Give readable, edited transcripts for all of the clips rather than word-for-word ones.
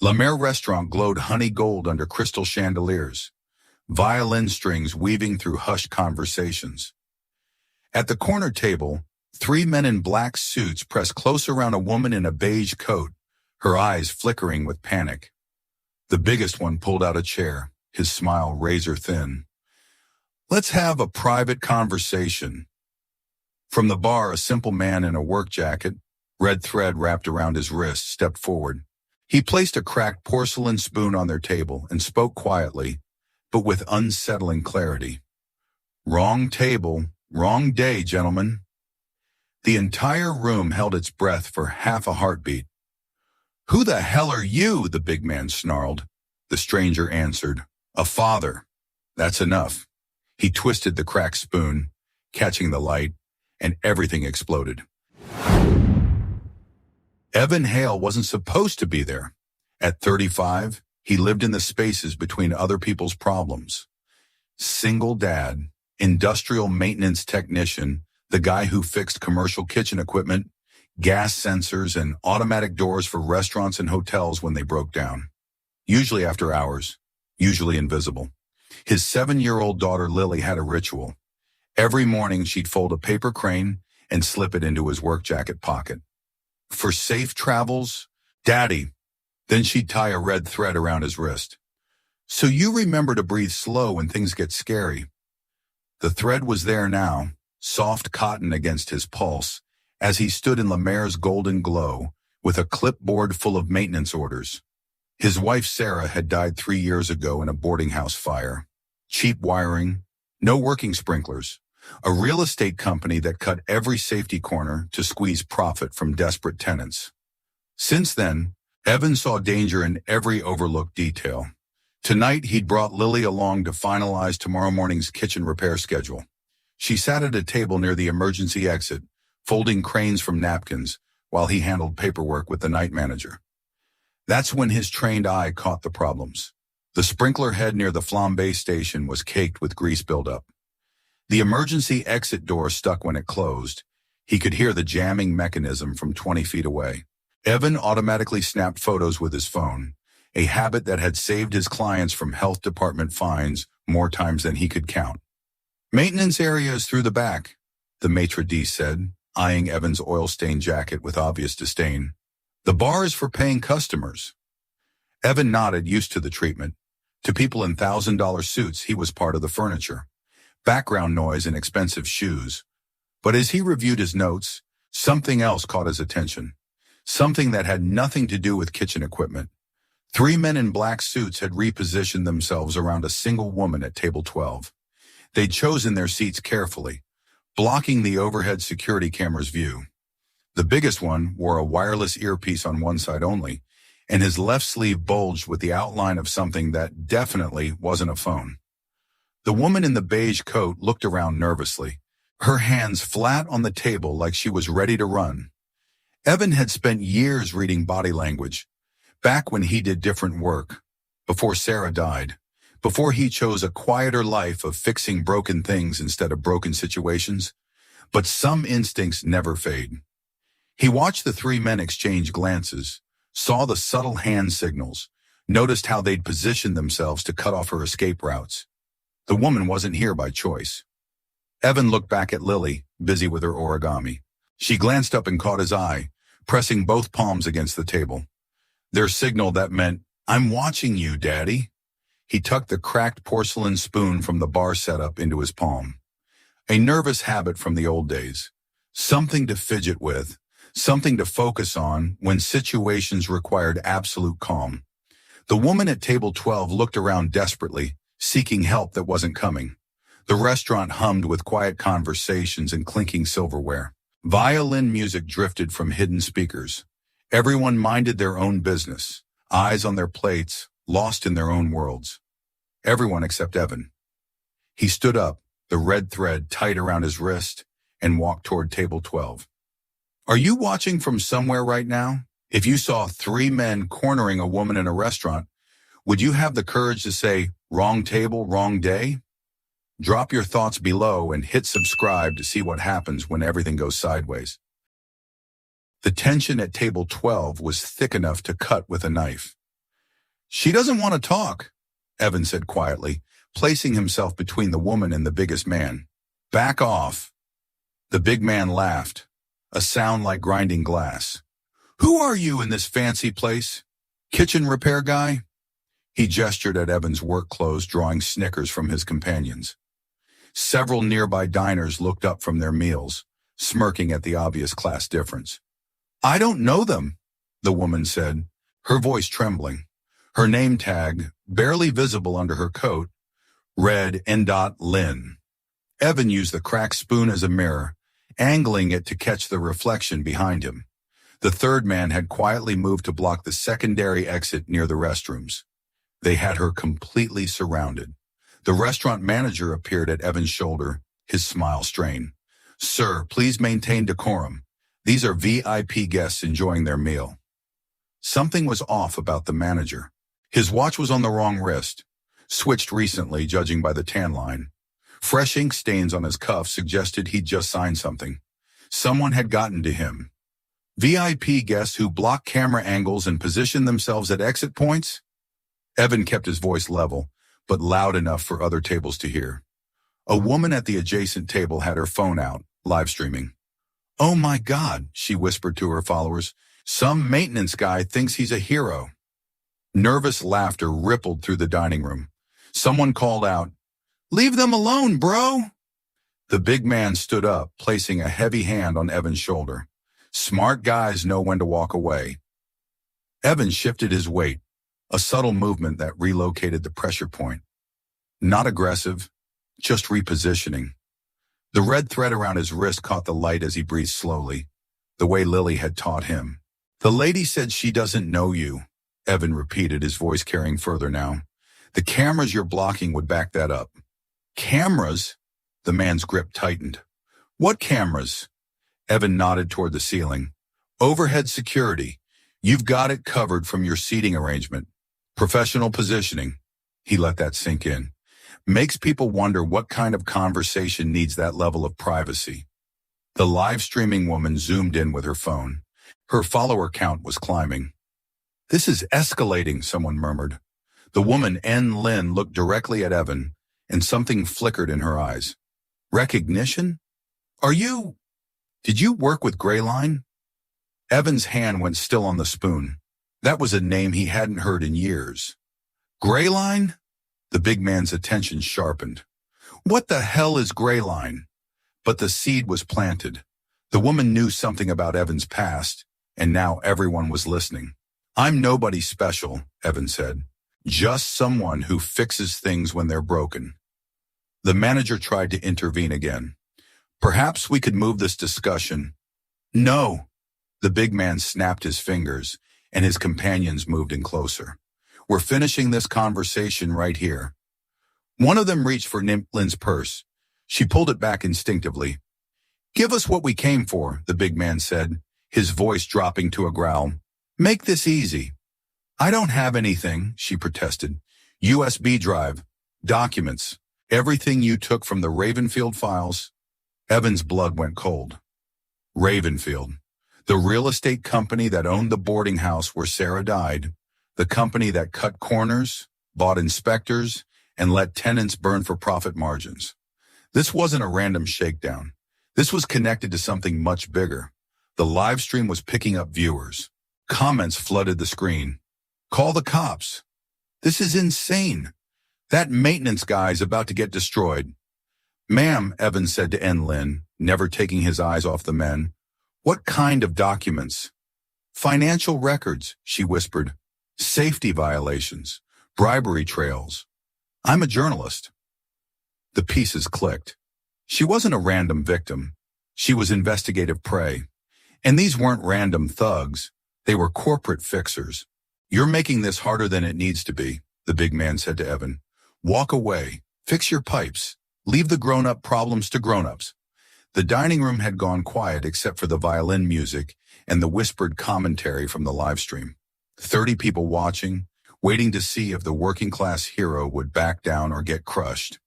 La Mer restaurant glowed honey gold under crystal chandeliers, violin strings weaving through hushed conversations. At the corner table, three men in black suits pressed close around a woman in a beige coat, her eyes flickering with panic. The biggest one pulled out a chair, his smile razor-thin. "Let's have a private conversation." From the bar, a simple man in a work jacket, red thread wrapped around his wrist, stepped forward. He placed a cracked porcelain spoon on their table and spoke quietly, but with unsettling clarity. "Wrong table, wrong day, gentlemen." The entire room held its breath for half a heartbeat. "Who the hell are you?" the big man snarled. The stranger answered, "A father." "That's enough." He twisted the cracked spoon, catching the light, and everything exploded. Evan Hale wasn't supposed to be there. At 35, he lived in the spaces between other people's problems. Single dad, industrial maintenance technician, the guy who fixed commercial kitchen equipment, gas sensors, and automatic doors for restaurants and hotels when they broke down. Usually after hours, usually invisible. His 7-year-old daughter Lily had a ritual. Every morning she'd fold a paper crane and slip it into his work jacket pocket. "For safe travels, Daddy." Then she'd tie a red thread around his wrist. "So you remember to breathe slow when things get scary." The thread was there now, soft cotton against his pulse, as he stood in La Mer's golden glow with a clipboard full of maintenance orders. His wife Sarah had died 3 years ago in a boarding house fire. Cheap wiring, no working sprinklers. A real estate company that cut every safety corner to squeeze profit from desperate tenants. Since then, Evan saw danger in every overlooked detail. Tonight, he'd brought Lily along to finalize tomorrow morning's kitchen repair schedule. She sat at a table near the emergency exit, folding cranes from napkins, while he handled paperwork with the night manager. That's when his trained eye caught the problems. The sprinkler head near the flambe station was caked with grease buildup. The emergency exit door stuck when it closed. He could hear the jamming mechanism from 20 feet away. Evan automatically snapped photos with his phone, a habit that had saved his clients from health department fines more times than he could count. "Maintenance area is through the back," the maitre d' said, eyeing Evan's oil-stained jacket with obvious disdain. "The bar is for paying customers." Evan nodded, used to the treatment. To people in $1,000 suits, he was part of the furniture. Background noise and expensive shoes. But as he reviewed his notes, something else caught his attention. Something that had nothing to do with kitchen equipment. 3 men in black suits had repositioned themselves around a single woman at table 12. They'd chosen their seats carefully, blocking the overhead security camera's view. The biggest one wore a wireless earpiece on one side only, and his left sleeve bulged with the outline of something that definitely wasn't a phone. The woman in the beige coat looked around nervously, her hands flat on the table like she was ready to run. Evan had spent years reading body language, back when he did different work, before Sarah died, before he chose a quieter life of fixing broken things instead of broken situations. But some instincts never fade. He watched the 3 men exchange glances, saw the subtle hand signals, noticed how they'd positioned themselves to cut off her escape routes. The woman wasn't here by choice. Evan looked back at Lily, busy with her origami. She glanced up and caught his eye, pressing both palms against the table. Their signal that meant, "I'm watching you, Daddy." He tucked the cracked porcelain spoon from the bar setup into his palm. A nervous habit from the old days. Something to fidget with, something to focus on when situations required absolute calm. The woman at table 12 looked around desperately, seeking help that wasn't coming. The restaurant hummed with quiet conversations and clinking silverware. Violin music drifted from hidden speakers. Everyone minded their own business, eyes on their plates, lost in their own worlds. Everyone except Evan. He stood up, the red thread tight around his wrist, and walked toward table 12. "Are you watching from somewhere right now? If you saw 3 men cornering a woman in a restaurant, would you have the courage to say, 'Wrong table, wrong day'? Drop your thoughts below and hit subscribe to see what happens when everything goes sideways." The tension at table 12 was thick enough to cut with a knife. She doesn't want to talk, Evan said quietly, placing himself between the woman and the biggest man. Back off. The big man laughed, a sound like grinding glass. Who are you in this fancy place? Kitchen repair guy? He gestured at Evan's work clothes, drawing snickers from his companions. Several nearby diners looked up from their meals, smirking at the obvious class difference. I don't know them, the woman said, her voice trembling. Her name tag, barely visible under her coat, read N. Lynn. Evan used the cracked spoon as a mirror, angling it to catch the reflection behind him. The third man had quietly moved to block the secondary exit near the restrooms. They had her completely surrounded. The restaurant manager appeared at Evan's shoulder, his smile strained. Sir, please maintain decorum. These are VIP guests enjoying their meal. Something was off about the manager. His watch was on the wrong wrist, switched recently, judging by the tan line. Fresh ink stains on his cuff suggested he'd just signed something. Someone had gotten to him. VIP guests who block camera angles and position themselves at exit points? Evan kept his voice level, but loud enough for other tables to hear. A woman at the adjacent table had her phone out, live streaming. Oh my God, she whispered to her followers. Some maintenance guy thinks he's a hero. Nervous laughter rippled through the dining room. Someone called out, Leave them alone, bro! The big man stood up, placing a heavy hand on Evan's shoulder. Smart guys know when to walk away. Evan shifted his weight, a subtle movement that relocated the pressure point. Not aggressive, just repositioning. The red thread around his wrist caught the light as he breathed slowly, the way Lily had taught him. The lady said she doesn't know you, Evan repeated, his voice carrying further now. The cameras you're blocking would back that up. Cameras? The man's grip tightened. What cameras? Evan nodded toward the ceiling. Overhead security. You've got it covered from your seating arrangement. Professional positioning. He let that sink in. Makes people wonder what kind of conversation needs that level of privacy. The live streaming woman zoomed in with her phone. Her follower count was climbing. This is escalating, someone murmured. The woman, N. Lynn, looked directly at Evan, and something flickered in her eyes. Recognition? Did you work with Grayline? Evan's hand went still on the spoon. That was a name he hadn't heard in years. Grayline? The big man's attention sharpened. What the hell is Grayline? But the seed was planted. The woman knew something about Evan's past, and now everyone was listening. I'm nobody special, Evan said. Just someone who fixes things when they're broken. The manager tried to intervene again. Perhaps we could move this discussion. No. The big man snapped his fingers, and his companions moved in closer. We're finishing this conversation right here. One of them reached for Lynn's purse. She pulled it back instinctively. Give us what we came for, the big man said, his voice dropping to a growl. Make this easy. I don't have anything, she protested. USB drive, documents, everything you took from the Ravenfield files. Evan's blood went cold. Ravenfield, the real estate company that owned the boarding house where Sarah died, the company that cut corners, bought inspectors, and let tenants burn for profit margins. This wasn't a random shakedown. This was connected to something much bigger. The live stream was picking up viewers. Comments flooded the screen. Call the cops. This is insane. That maintenance guy's about to get destroyed. Ma'am, Evan said to N. Lynn, never taking his eyes off the men. What kind of documents? Financial records, she whispered. Safety violations, bribery trails. I'm a journalist. The pieces clicked. She wasn't a random victim. She was investigative prey. And these weren't random thugs. They were corporate fixers. You're making this harder than it needs to be, the big man said to Evan. Walk away. Fix your pipes. Leave the grown-up problems to grown-ups. The dining room had gone quiet except for the violin music and the whispered commentary from the live stream. 30 people watching, waiting to see if the working-class hero would back down or get crushed.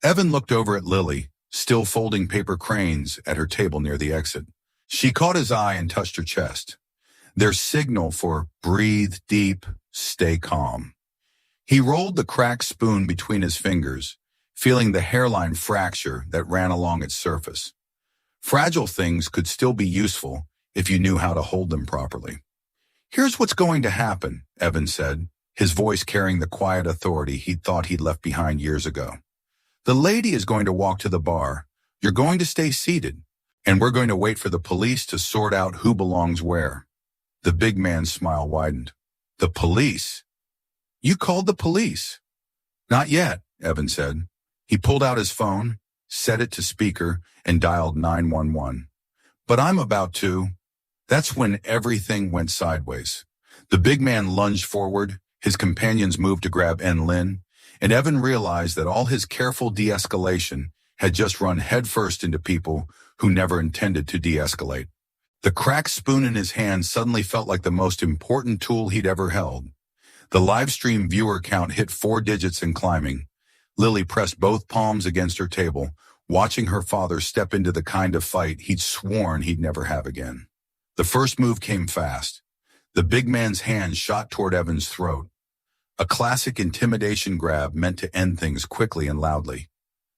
Evan looked over at Lily, still folding paper cranes at her table near the exit. She caught his eye and touched her chest. Their signal for breathe deep stay calm. He rolled the cracked spoon between his fingers, feeling the hairline fracture that ran along its surface. Fragile things could still be useful if you knew how to hold them properly. Here's what's going to happen, Evan said, his voice carrying the quiet authority he'd thought he'd left behind years ago. The lady is going to walk to the bar. You're going to stay seated, and we're going to wait for the police to sort out who belongs where. The big man's smile widened. The police? You called the police? Not yet, Evan said. He pulled out his phone, set it to speaker, and dialed 911. But I'm about to. That's when everything went sideways. The big man lunged forward, his companions moved to grab Lin, and Evan realized that all his careful de-escalation had just run headfirst into people who never intended to de-escalate. The cracked spoon in his hand suddenly felt like the most important tool he'd ever held. The live stream viewer count hit 4 digits and climbing. Lily pressed both palms against her table, watching her father step into the kind of fight he'd sworn he'd never have again. The first move came fast. The big man's hand shot toward Evan's throat. A classic intimidation grab meant to end things quickly and loudly.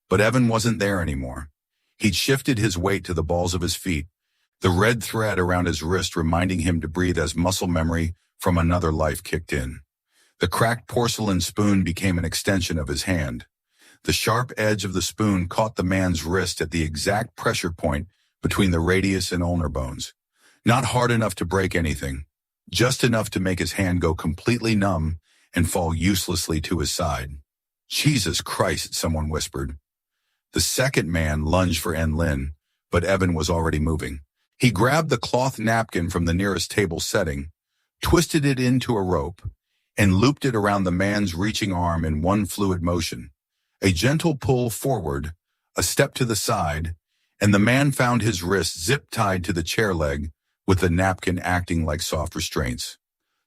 But Evan wasn't there anymore. He'd shifted his weight to the balls of his feet, the red thread around his wrist reminding him to breathe as muscle memory from another life kicked in. The cracked porcelain spoon became an extension of his hand. The sharp edge of the spoon caught the man's wrist at the exact pressure point between the radius and ulnar bones. Not hard enough to break anything, just enough to make his hand go completely numb and fall uselessly to his side. Jesus Christ, someone whispered. The second man lunged for Lin, but Evan was already moving. He grabbed the cloth napkin from the nearest table setting, twisted it into a rope, and looped it around the man's reaching arm in one fluid motion. A gentle pull forward, a step to the side, and the man found his wrist zip-tied to the chair leg, with the napkin acting like soft restraints.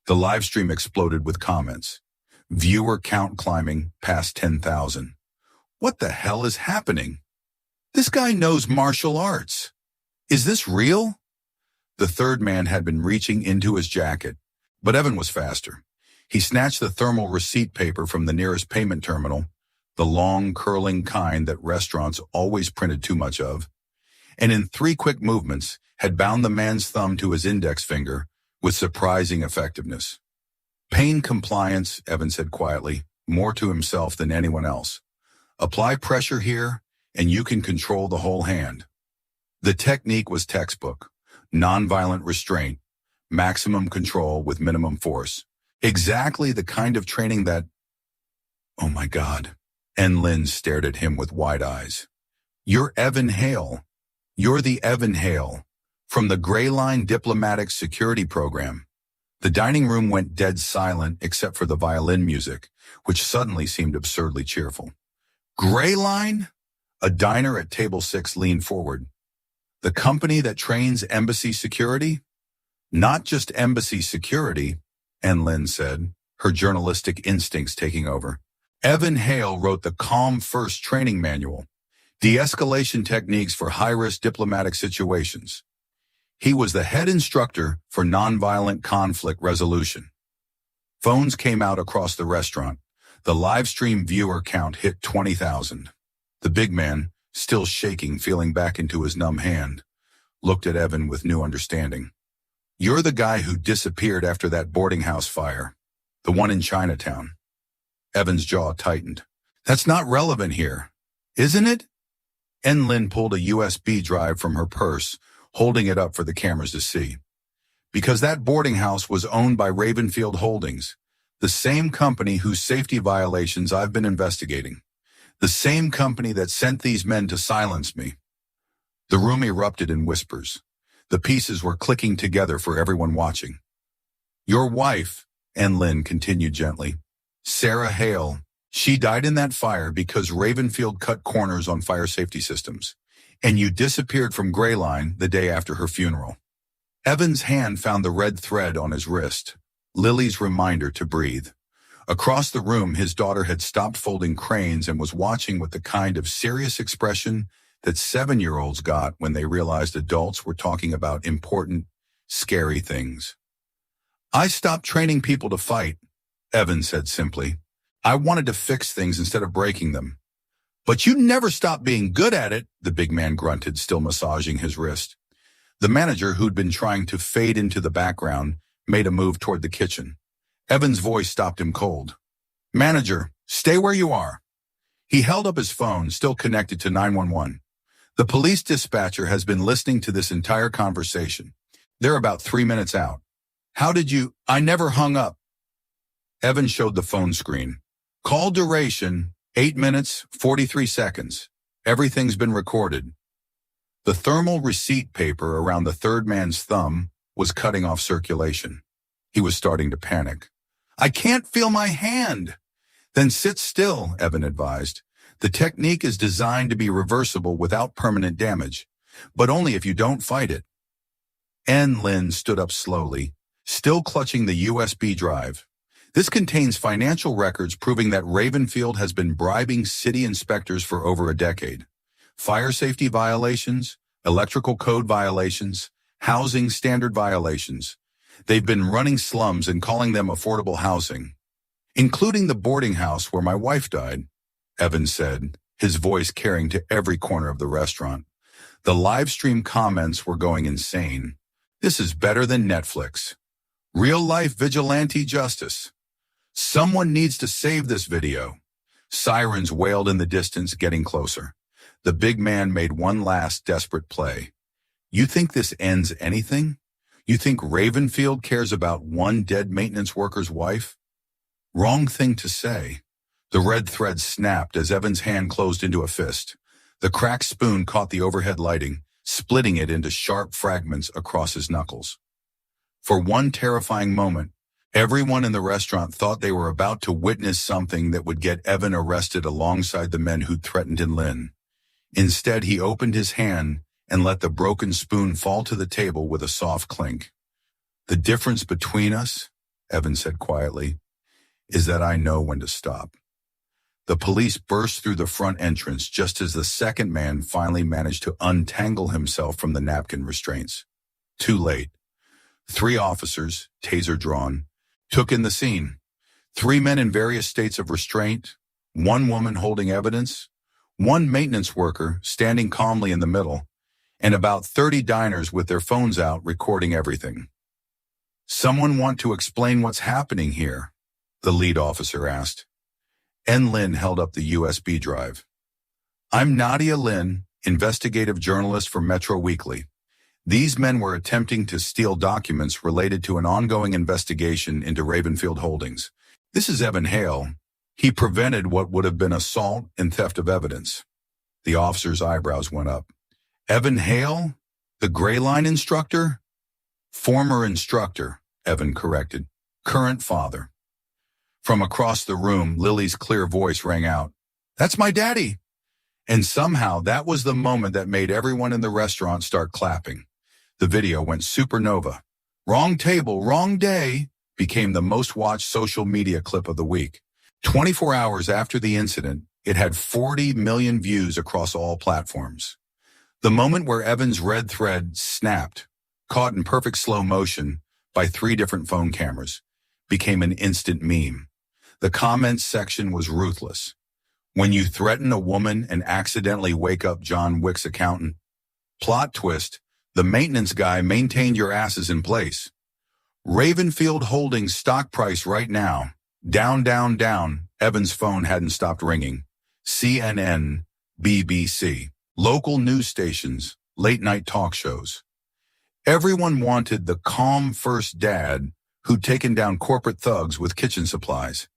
The livestream exploded with comments. Viewer count climbing past 10,000. What the hell is happening? This guy knows martial arts. Is this real? The third man had been reaching into his jacket, but Evan was faster. He snatched the thermal receipt paper from the nearest payment terminal, the long, curling kind that restaurants always printed too much of, and in 3 quick movements had bound the man's thumb to his index finger with surprising effectiveness. Pain compliance, Evan said quietly, more to himself than anyone else. Apply pressure here, and you can control the whole hand. The technique was textbook, nonviolent restraint, maximum control with minimum force. Exactly the kind of training that... Oh my God. Lin stared at him with wide eyes. You're Evan Hale. You're the Evan Hale from the Gray Line Diplomatic Security Program. The dining room went dead silent except for the violin music, which suddenly seemed absurdly cheerful. Gray Line? A diner at table 6 leaned forward. The company that trains embassy security? Not just embassy security, Lin said, her journalistic instincts taking over. Evan Hale wrote the Calm First training manual, de-escalation techniques for high-risk diplomatic situations. He was the head instructor for nonviolent conflict resolution. Phones came out across the restaurant. The live stream viewer count hit 20,000. The big man, still shaking, feeling back into his numb hand, looked at Evan with new understanding. You're the guy who disappeared after that boarding house fire, the one in Chinatown. Evan's jaw tightened. That's not relevant here, isn't it? Lin pulled a USB drive from her purse, holding it up for the cameras to see. Because that boarding house was owned by Ravenfield Holdings, the same company whose safety violations I've been investigating. The same company that sent these men to silence me. The room erupted in whispers. The pieces were clicking together for everyone watching. Your wife, Lin continued gently, Sarah Hale, she died in that fire because Ravenfield cut corners on fire safety systems, and you disappeared from Gray Line the day after her funeral. Evan's hand found the red thread on his wrist, Lily's reminder to breathe. Across the room, his daughter had stopped folding cranes and was watching with the kind of serious expression that 7-year-olds got when they realized adults were talking about important, scary things. I stopped training people to fight, Evan said simply. I wanted to fix things instead of breaking them. But you never stopped being good at it, the big man grunted, still massaging his wrist. The manager, who'd been trying to fade into the background, made a move toward the kitchen. Evan's voice stopped him cold. Manager, stay where you are. He held up his phone, still connected to 911. The police dispatcher has been listening to this entire conversation. They're about 3 minutes out. How did you... I never hung up. Evan showed the phone screen. Call duration, 8 minutes, 43 seconds. Everything's been recorded. The thermal receipt paper around the third man's thumb was cutting off circulation. He was starting to panic. I can't feel my hand. Then sit still, Evan advised. The technique is designed to be reversible without permanent damage, but only if you don't fight it. Lynn stood up slowly, still clutching the USB drive. This contains financial records proving that Ravenfield has been bribing city inspectors for over a decade. Fire safety violations, electrical code violations, housing standard violations. They've been running slums and calling them affordable housing, including the boarding house where my wife died, Evan said, his voice carrying to every corner of the restaurant. The live stream comments were going insane. This is better than Netflix. Real-life vigilante justice. Someone needs to save this video. Sirens wailed in the distance, getting closer. The big man made one last desperate play. You think this ends anything? You think Ravenfield cares about one dead maintenance worker's wife? Wrong thing to say. The red thread snapped as Evan's hand closed into a fist. The cracked spoon caught the overhead lighting, splitting it into sharp fragments across his knuckles. For one terrifying moment, everyone in the restaurant thought they were about to witness something that would get Evan arrested alongside the men who'd threatened Lynn. Instead, he opened his hand and let the broken spoon fall to the table with a soft clink. The difference between us, Evan said quietly, is that I know when to stop. The police burst through the front entrance just as the second man finally managed to untangle himself from the napkin restraints. Too late. 3 officers, taser drawn, took in the scene. 3 men in various states of restraint, 1 woman holding evidence, 1 maintenance worker standing calmly in the middle, and about 30 diners with their phones out recording everything. Someone want to explain what's happening here? The lead officer asked. Lynn held up the USB drive. I'm Nadia Lynn, investigative journalist for Metro Weekly. These men were attempting to steal documents related to an ongoing investigation into Ravenfield Holdings. This is Evan Hale. He prevented what would have been assault and theft of evidence. The officer's eyebrows went up. Evan Hale? The Gray Line instructor? Former instructor, Evan corrected. Current father. From across the room, Lily's clear voice rang out. That's my daddy. And somehow that was the moment that made everyone in the restaurant start clapping. The video went supernova. Wrong table, wrong day became the most watched social media clip of the week. 24 hours after the incident, it had 40 million views across all platforms. The moment where Evan's red thread snapped, caught in perfect slow motion by 3 different phone cameras, became an instant meme. The comments section was ruthless. When you threaten a woman and accidentally wake up John Wick's accountant. Plot twist, the maintenance guy maintained your asses in place. Ravenfield Holdings stock price right now. Down, down, down. Evan's phone hadn't stopped ringing. CNN, BBC, local news stations, late-night talk shows. Everyone wanted the calm first dad who'd taken down corporate thugs with kitchen supplies.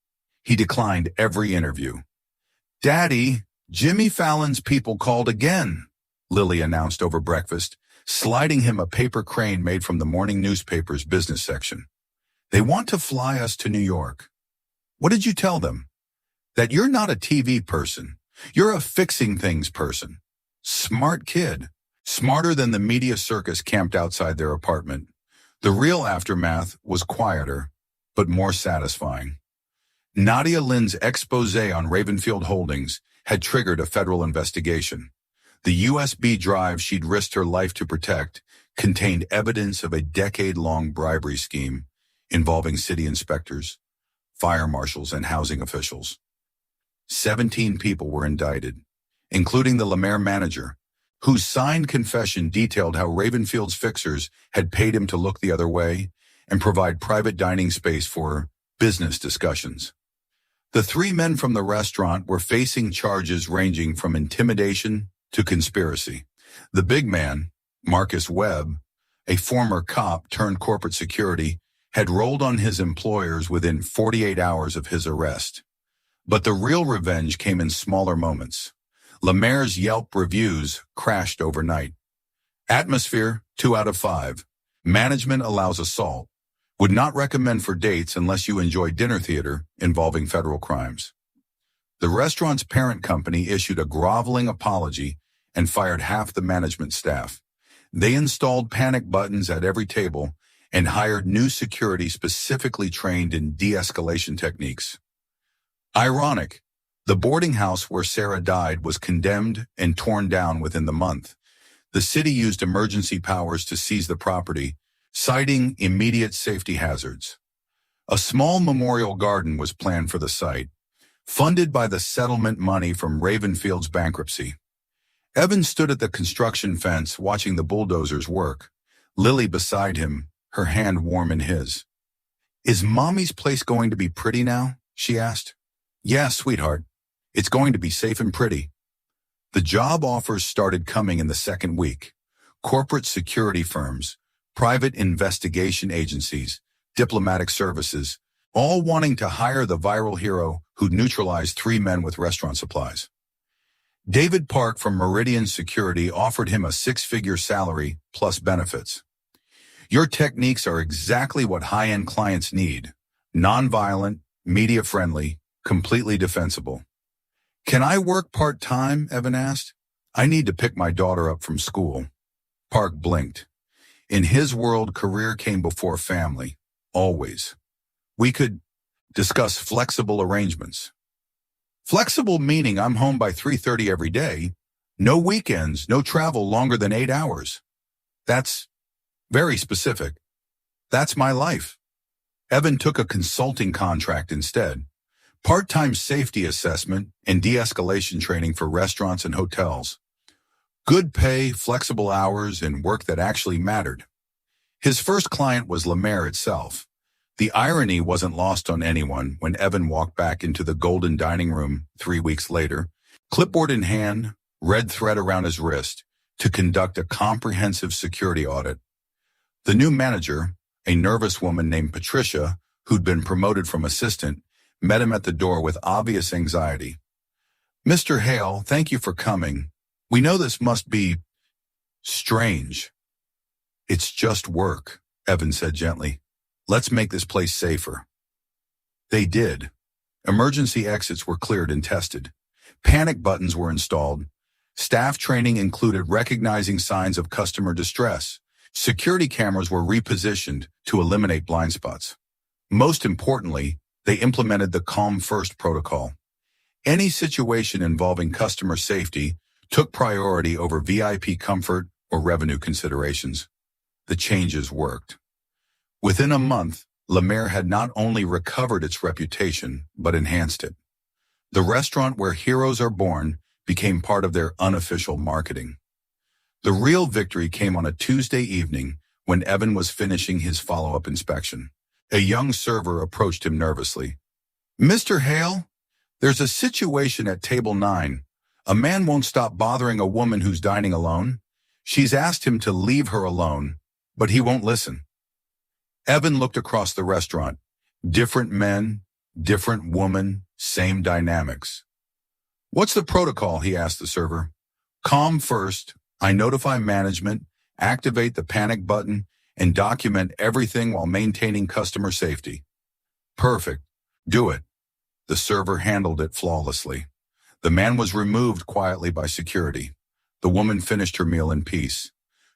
He declined every interview. Daddy, Jimmy Fallon's people called again, Lily announced over breakfast, sliding him a paper crane made from the morning newspaper's business section. They want to fly us to New York. What did you tell them? That you're not a TV person. You're a fixing things person. Smart kid. Smarter than the media circus camped outside their apartment. The real aftermath was quieter, but more satisfying. Nadia Lynn's expose on Ravenfield Holdings had triggered a federal investigation. The USB drive she'd risked her life to protect contained evidence of a decade-long bribery scheme involving city inspectors, fire marshals, and housing officials. 17 people were indicted, including the Lemaire manager, whose signed confession detailed how Ravenfield's fixers had paid him to look the other way and provide private dining space for business discussions. The three men from the restaurant were facing charges ranging from intimidation to conspiracy. The big man, Marcus Webb, a former cop turned corporate security, had rolled on his employers within 48 hours of his arrest. But the real revenge came in smaller moments. Lemaire's Yelp reviews crashed overnight. Atmosphere, 2 out of 5. Management allows assault. Would not recommend for dates unless you enjoy dinner theater involving federal crimes. The restaurant's parent company issued a groveling apology and fired half the management staff. They installed panic buttons at every table and hired new security specifically trained in de-escalation techniques. Ironic, the boarding house where Sarah died was condemned and torn down within the month. The city used emergency powers to seize the property, citing immediate safety hazards. A small memorial garden was planned for the site, funded by the settlement money from Ravenfield's bankruptcy. Evan stood at the construction fence watching the bulldozers work, Lily beside him, her hand warm in his. "Is Mommy's place going to be pretty now?" she asked. "Yeah, sweetheart. It's going to be safe and pretty." The job offers started coming in the second week. Corporate security firms, private investigation agencies, diplomatic services, all wanting to hire the viral hero who'd neutralized 3 men with restaurant supplies. David Park from Meridian Security offered him a 6-figure salary plus benefits. "Your techniques are exactly what high-end clients need. Non-violent, media-friendly, completely defensible." "Can I work part-time?" Evan asked. "I need to pick my daughter up from school." Park blinked. In his world, career came before family. Always. "We could discuss flexible arrangements." "Flexible meaning I'm home by 3:30 every day. No weekends, no travel longer than 8 hours. That's very specific. That's my life." Evan took a consulting contract instead. Part-time safety assessment and de-escalation training for restaurants and hotels. Good pay, flexible hours, and work that actually mattered. His first client was Lemaire itself. The irony wasn't lost on anyone when Evan walked back into the golden dining room 3 weeks later, clipboard in hand, red thread around his wrist, to conduct a comprehensive security audit. The new manager, a nervous woman named Patricia, who'd been promoted from assistant, met him at the door with obvious anxiety. "Mr. Hale, thank you for coming. We know this must be strange." "It's just work," Evan said gently. "Let's make this place safer." They did. Emergency exits were cleared and tested. Panic buttons were installed. Staff training included recognizing signs of customer distress. Security cameras were repositioned to eliminate blind spots. Most importantly, they implemented the Calm First protocol. Any situation involving customer safety took priority over VIP comfort or revenue considerations. The changes worked. Within a month, Lemaire had not only recovered its reputation, but enhanced it. The restaurant where heroes are born became part of their unofficial marketing. The real victory came on a Tuesday evening when Evan was finishing his follow-up inspection. A young server approached him nervously. "Mr. Hale, there's a situation at table 9. A man won't stop bothering a woman who's dining alone. She's asked him to leave her alone, but he won't listen." Evan looked across the restaurant. Different men, different woman, same dynamics. "What's the protocol?" he asked the server. "Calm first. I notify management, activate the panic button, and document everything while maintaining customer safety." "Perfect. Do it." The server handled it flawlessly. The man was removed quietly by security. The woman finished her meal in peace.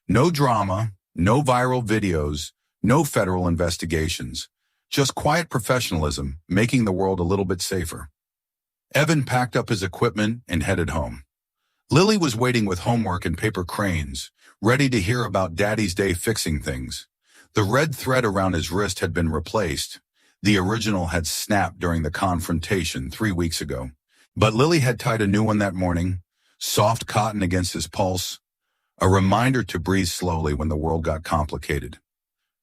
No drama, no viral videos, no federal investigations. Just quiet professionalism, making the world a little bit safer. Evan packed up his equipment and headed home. Lily was waiting with homework and paper cranes, ready to hear about Daddy's day fixing things. The red thread around his wrist had been replaced. The original had snapped during the confrontation 3 weeks ago. But Lily had tied a new one that morning, soft cotton against his pulse, a reminder to breathe slowly when the world got complicated.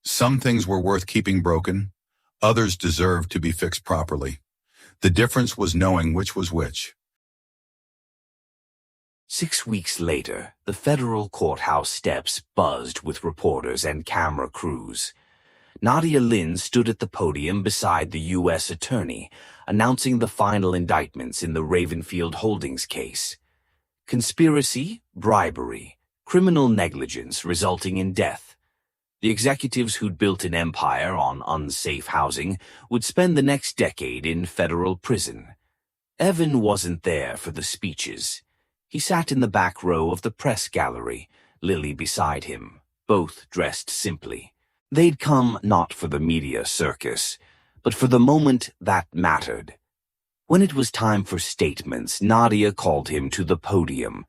Some things were worth keeping broken, others deserved to be fixed properly. The difference was knowing which was which. 6 weeks later, the federal courthouse steps buzzed with reporters and camera crews. Nadia Lynn stood at the podium beside the U.S. attorney, announcing the final indictments in the Ravenfield Holdings case. Conspiracy, bribery, criminal negligence resulting in death. The executives who'd built an empire on unsafe housing would spend the next decade in federal prison. Evan wasn't there for the speeches. He sat in the back row of the press gallery, Lily beside him, both dressed simply. They'd come not for the media circus, but for the moment that mattered. When it was time for statements, Nadia called him to the podium.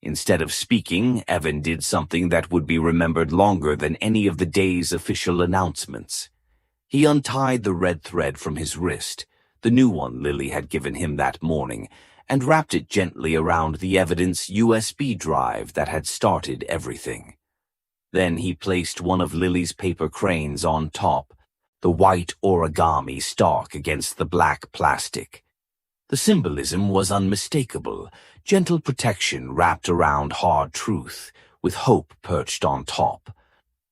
Instead of speaking, Evan did something that would be remembered longer than any of the day's official announcements. He untied the red thread from his wrist, the new one Lily had given him that morning, and wrapped it gently around the evidence USB drive that had started everything. Then he placed one of Lily's paper cranes on top, the white origami stalk against the black plastic. The symbolism was unmistakable, gentle protection wrapped around hard truth, with hope perched on top.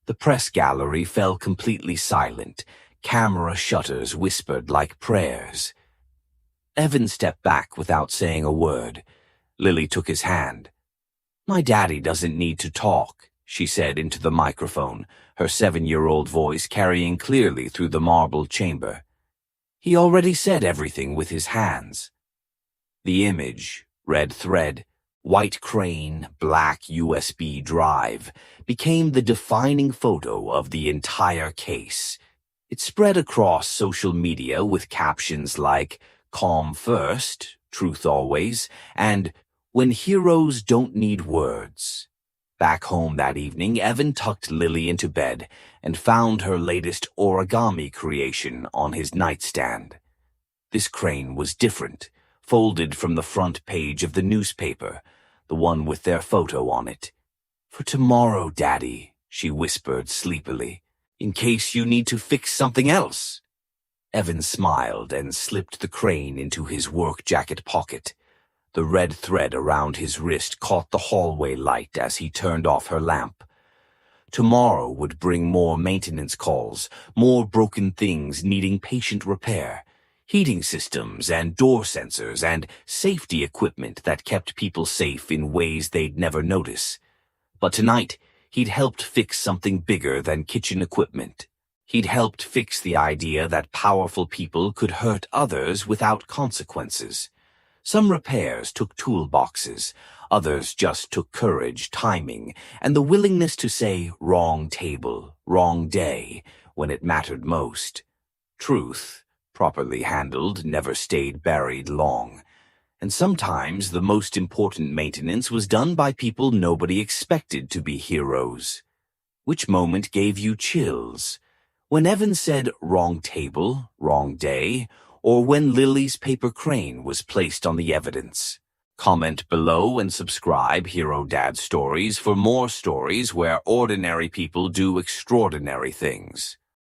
The press gallery fell completely silent. Camera shutters whispered like prayers. Evan stepped back without saying a word. Lily took his hand. "My daddy doesn't need to talk," she said into the microphone, her 7-year-old voice carrying clearly through the marble chamber. "He already said everything with his hands." The image, red thread, white crane, black USB drive, became the defining photo of the entire case. It spread across social media with captions like, "Calm first, truth always," and "When heroes don't need words." Back home that evening, Evan tucked Lily into bed and found her latest origami creation on his nightstand. This crane was different, folded from the front page of the newspaper, the one with their photo on it. "For tomorrow, Daddy," she whispered sleepily, "in case you need to fix something else." Evan smiled and slipped the crane into his work jacket pocket. The red thread around his wrist caught the hallway light as he turned off her lamp. Tomorrow would bring more maintenance calls, more broken things needing patient repair, heating systems and door sensors and safety equipment that kept people safe in ways they'd never notice. But tonight, he'd helped fix something bigger than kitchen equipment. He'd helped fix the idea that powerful people could hurt others without consequences. Some repairs took toolboxes, others just took courage, timing, and the willingness to say wrong table, wrong day, when it mattered most. Truth, properly handled, never stayed buried long. And sometimes the most important maintenance was done by people nobody expected to be heroes. Which moment gave you chills? When Evan said wrong table, wrong day, or when Lily's paper crane was placed on the evidence? Comment below and subscribe Hero Dad Stories for more stories where ordinary people do extraordinary things.